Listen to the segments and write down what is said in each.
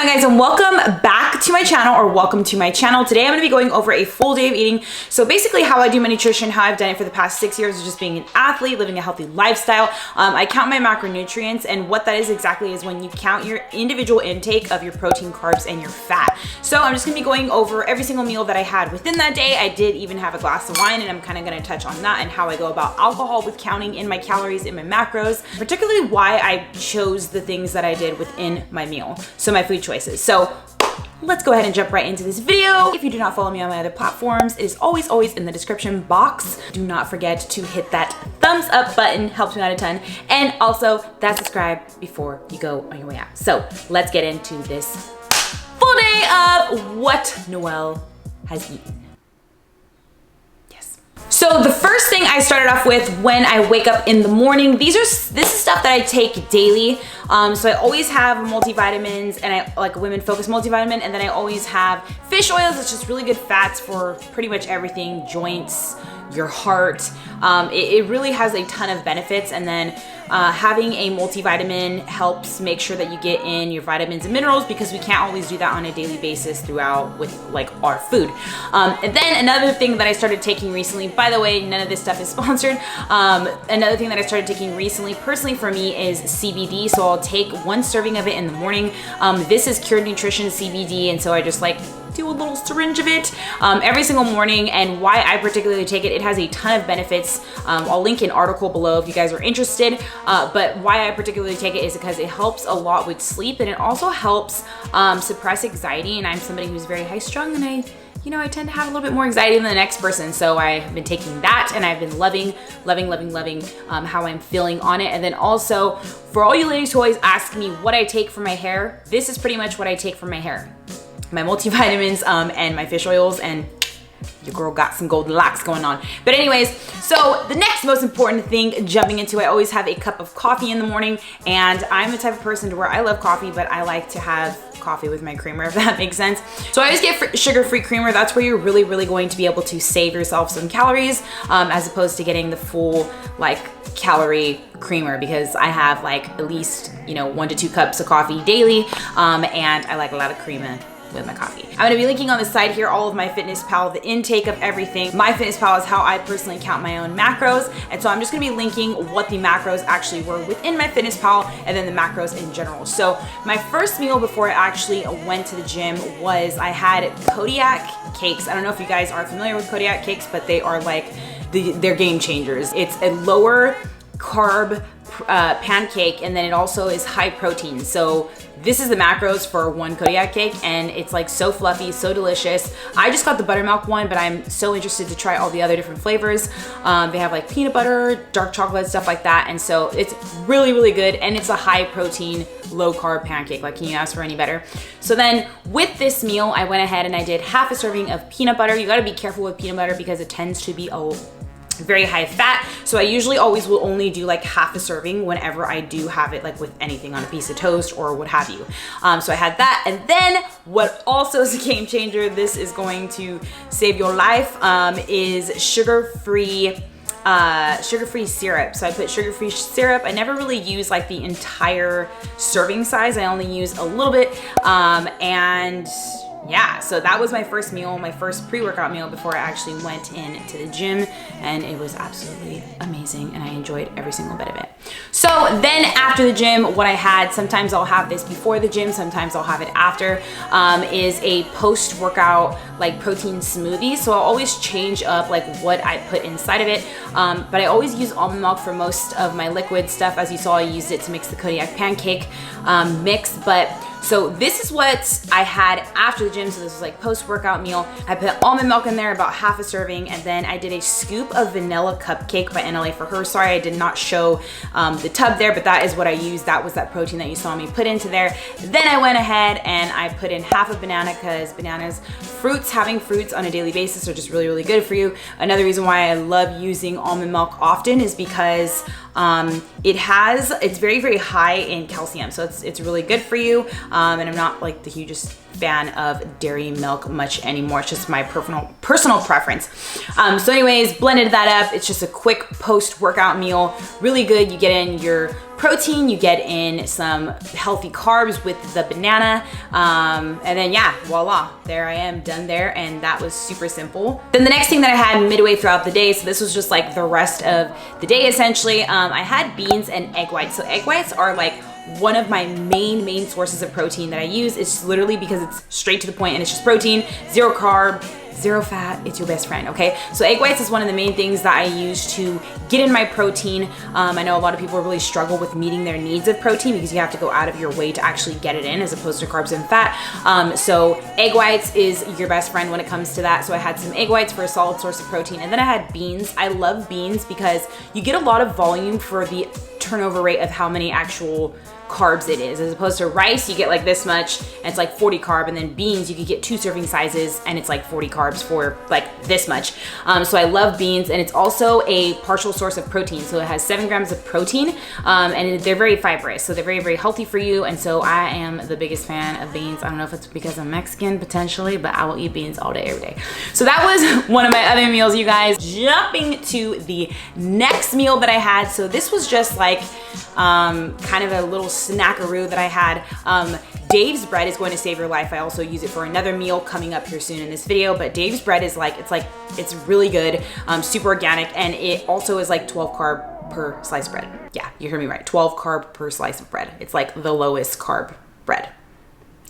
on, guys, and welcome back to my channel, or welcome to my channel. Today I'm going to be going over a full day of eating. So basically how I do my nutrition, how I've done it for the past 6 years of just being an athlete, living a healthy lifestyle. I count my macronutrients, and what that is exactly is when you count your individual intake of your protein, carbs, and your fat. So I'm just going to be going over every single meal that I had within that day. I did even have a glass of wine, and I'm kind of going to touch on that and how I go about alcohol with counting in my calories, in my macros, particularly why I chose the things that I did within my meal. So my food choices. So let's go ahead and jump right into this video. If you do not follow me on my other platforms, it is always in the description box. Do not forget to hit that thumbs up button, helps me out a ton. And also that subscribe before you go on your way out. So let's get into this full day of what Noel has eaten. So the first thing I started off with when I wake up in the morning, this is stuff that I take daily. So I always have multivitamins, and I like a women focused multivitamin, and then I always have fish oils. It's just really good fats for pretty much everything, joints, your heart. It really has a ton of benefits, and then having a multivitamin helps make sure that you get in your vitamins and minerals, because we can't always do that on a daily basis throughout with like our food. And then another thing that I started taking recently, by the way, none of this stuff is sponsored. Another thing that I started taking recently, personally for me, is CBD. So I'll take 1 serving of it in the morning. This is Cured Nutrition CBD, and so I just like do a little syringe of it every single morning. And why I particularly take it, it has a ton of benefits. I'll link an article below if you guys are interested. But why I particularly take it is because it helps a lot with sleep, and it also helps suppress anxiety. And I'm somebody who's very high strung, and I tend to have a little bit more anxiety than the next person. So I've been taking that, and I've been loving how I'm feeling on it. And then also, for all you ladies who always ask me what I take for my hair, this is pretty much what I take for my hair. My multivitamins and my fish oils, and your girl got some golden locks going on. But anyways, so the next most important thing, jumping into it, I always have a cup of coffee in the morning. And I'm the type of person to where I love coffee, but I like to have coffee with my creamer, if that makes sense. So I always get sugar-free creamer. That's where you're really going to be able to save yourself some calories, as opposed to getting the full like calorie creamer, because I have like at least 1 to 2 cups of coffee daily, and I like a lot of creamer with my coffee. I'm gonna be linking on the side here all of my MyFitnessPal, the intake of everything. MyFitnessPal is how I personally count my own macros, and so I'm just gonna be linking what the macros actually were within MyFitnessPal, and then the macros in general. So my first meal before I actually went to the gym was I had Kodiak cakes. I don't know if you guys are familiar with Kodiak cakes, but they are like they're game changers. It's a lower carb pancake, and then it also is high protein. So this is the macros for 1 Kodiak cake, and it's like so fluffy, so delicious. I just got the buttermilk one, but I'm so interested to try all the other different flavors. They have like peanut butter, dark chocolate, stuff like that, and so it's really good, and it's a high protein, low carb pancake. Like, can you ask for any better? So then with this meal, I went ahead and I did half a serving of peanut butter. You gotta be careful with peanut butter because it tends to be very high fat. So I usually always will only do like half a serving whenever I do have it, like with anything on a piece of toast or what have you. So I had that. And then what also is a game changer, this is going to save your life, is sugar-free syrup. So I put sugar-free syrup. I never really use like the entire serving size. I only use a little bit. And yeah, so that was my first meal, my first pre-workout meal before I actually went into the gym, and it was absolutely amazing, and I enjoyed every single bit of it. So then after the gym, what I had, sometimes I'll have this before the gym, sometimes I'll have it after, is a post-workout like protein smoothie. So I'll always change up like what I put inside of it, but I always use almond milk for most of my liquid stuff. As you saw, I used it to mix the Kodiak pancake mix. But so this is what I had after the gym. So this was like post-workout meal. I put almond milk in there, about half a serving, and then I did a scoop of vanilla cupcake by NLA for her. Sorry, I did not show the tub there, but that is what I used. That was that protein that you saw me put into there. Then I went ahead and I put in half a banana, because having fruits on a daily basis are just really good for you. Another reason why I love using almond milk often is because it's very high in calcium, so it's really good for you. And I'm not like the hugest fan of dairy milk much anymore. It's just my personal preference. So anyways, blended that up. It's just a quick post-workout meal. Really good. You get in your protein, you get in some healthy carbs with the banana, and then yeah, voila, there I am, done there. And that was super simple. Then the next thing that I had midway throughout the day, so this was just like the rest of the day essentially, I had beans and egg whites. So egg whites are like one of my main sources of protein that I use. It's literally because it's straight to the point and it's just protein, 0 carb, 0 fat, it's your best friend, okay? So egg whites is one of the main things that I use to get in my protein. I know a lot of people really struggle with meeting their needs of protein because you have to go out of your way to actually get it in as opposed to carbs and fat. So egg whites is your best friend when it comes to that. So I had some egg whites for a solid source of protein. And then I had beans. I love beans because you get a lot of volume for the turnover rate of how many actual carbs it is, as opposed to rice you get like this much and it's like 40 carb, and then beans you could get 2 serving sizes and it's like 40 carbs for like this much. So I love beans, and it's also a partial source of protein. So it has 7 grams of protein, and they're very fibrous, so they're very healthy for you. And so I am the biggest fan of beans. I don't know if it's because I'm Mexican potentially, but I will eat beans all day every day. So that was one of my other meals, you guys. Jumping to the next meal that I had, so this was just like kind of a little snackaroo that I had. Dave's bread is going to save your life. I also use it for another meal coming up here soon in this video, but Dave's bread is like, it's really good, super organic, and it also is like 12 carb per slice of bread. Yeah, you heard me right, 12 carb per slice of bread. It's like the lowest carb bread.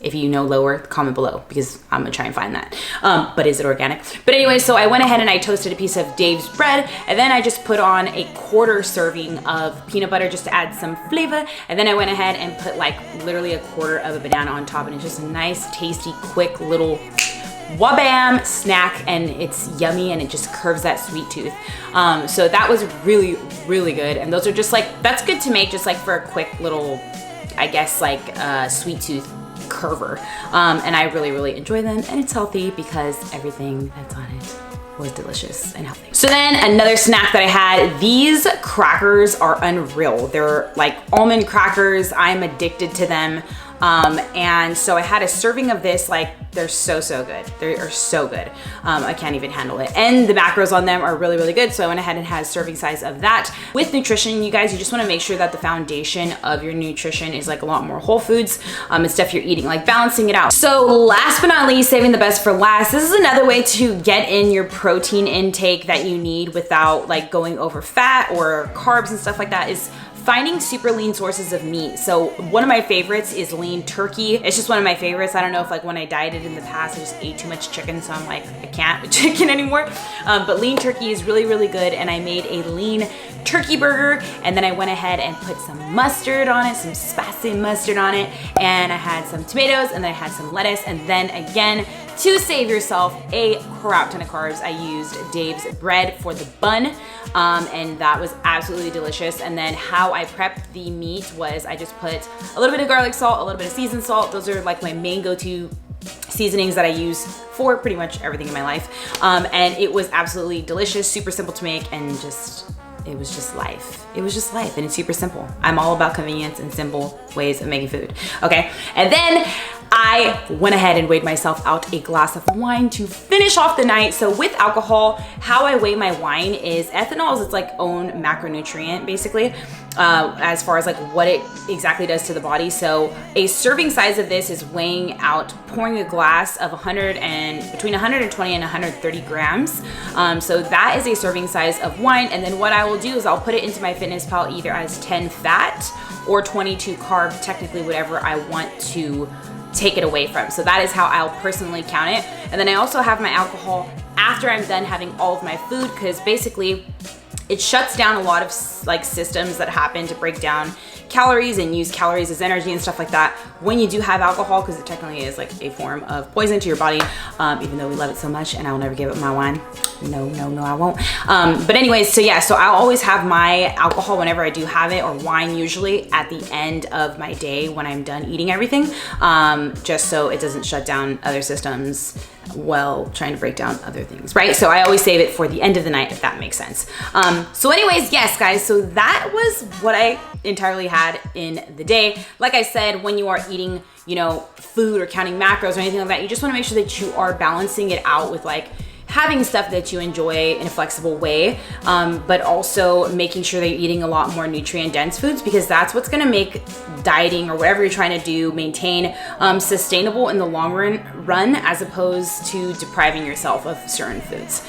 If you know lower, comment below because I'm gonna try and find that. But is it organic? But anyway, so I went ahead and I toasted a piece of Dave's bread, and then I just put on a 1/4 serving of peanut butter just to add some flavor. And then I went ahead and put like literally 1/4 of a banana on top, and it's just a nice, tasty, quick little wabam snack, and it's yummy and it just curves that sweet tooth. So that was really good. And those are just like, that's good to make just like for a quick little, I guess like sweet tooth curver, and I really enjoy them, and it's healthy because everything that's on it was delicious and healthy. So then another snack that I had, these crackers are unreal. They're like almond crackers. I'm addicted to them. And so I had a serving of this, like they're so good. They are so good. I can't even handle it. And the macros on them are really good. So I went ahead and had a serving size of that. With nutrition, you guys, you just wanna make sure that the foundation of your nutrition is like a lot more whole foods and stuff you're eating, like balancing it out. So last but not least, saving the best for last, this is another way to get in your protein intake that you need without like going over fat or carbs and stuff like that, is finding super lean sources of meat. So one of my favorites is lean turkey. It's just one of my favorites. I don't know if like when I dieted in the past, I just ate too much chicken, so I'm like, I can't with chicken anymore. But lean turkey is really good, and I made a lean turkey burger, and then I went ahead and put some mustard on it, some spicy mustard on it, and I had some tomatoes, and then I had some lettuce, and then again, to save yourself a crap ton of carbs, I used Dave's bread for the bun, and that was absolutely delicious. And then how I prepped the meat was I just put a little bit of garlic salt, a little bit of seasoned salt. Those are like my main go-to seasonings that I use for pretty much everything in my life. And it was absolutely delicious, super simple to make, and it was just life. It was just life, and it's super simple. I'm all about convenience and simple ways of making food, okay? And then I went ahead and weighed myself out a glass of wine to finish off the night. So with alcohol, how I weigh my wine is ethanol is its like own macronutrient, basically, as far as like what it exactly does to the body. So a serving size of this is weighing out, pouring a glass of between 120 and 130 grams. So that is a serving size of wine. And then what I will do is I'll put it into my Fitness Pal either as 10 fat or 22 carb, technically whatever I want to take it away from. So that is how I'll personally count it. And then I also have my alcohol after I'm done having all of my food, because basically it shuts down a lot of like systems that happen to break down calories and use calories as energy and stuff like that when you do have alcohol, because it technically is like a form of poison to your body, even though we love it so much, and I'll never give up my wine. No, I won't. But anyways, so yeah, so I'll always have my alcohol whenever I do have it, or wine usually at the end of my day when I'm done eating everything, just so it doesn't shut down other systems while trying to break down other things, right? So I always save it for the end of the night, if that makes sense. So anyways, yes guys, so that was what I entirely had in the day. Like I said, when you are eating, you know, food or counting macros or anything like that, you just want to make sure that you are balancing it out with like having stuff that you enjoy in a flexible way, but also making sure that you're eating a lot more nutrient dense foods, because that's what's gonna make dieting or whatever you're trying to do maintain sustainable in the long run, as opposed to depriving yourself of certain foods.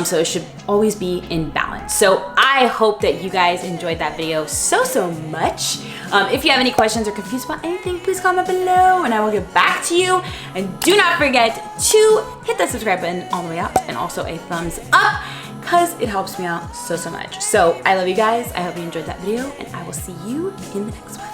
So it should always be in balance. So I hope that you guys enjoyed that video so much. If you have any questions or confused about anything, please comment below and I will get back to you. And do not forget to hit that subscribe button all the way up and also a thumbs up, because it helps me out so much. So I love you guys. I hope you enjoyed that video and I will see you in the next one.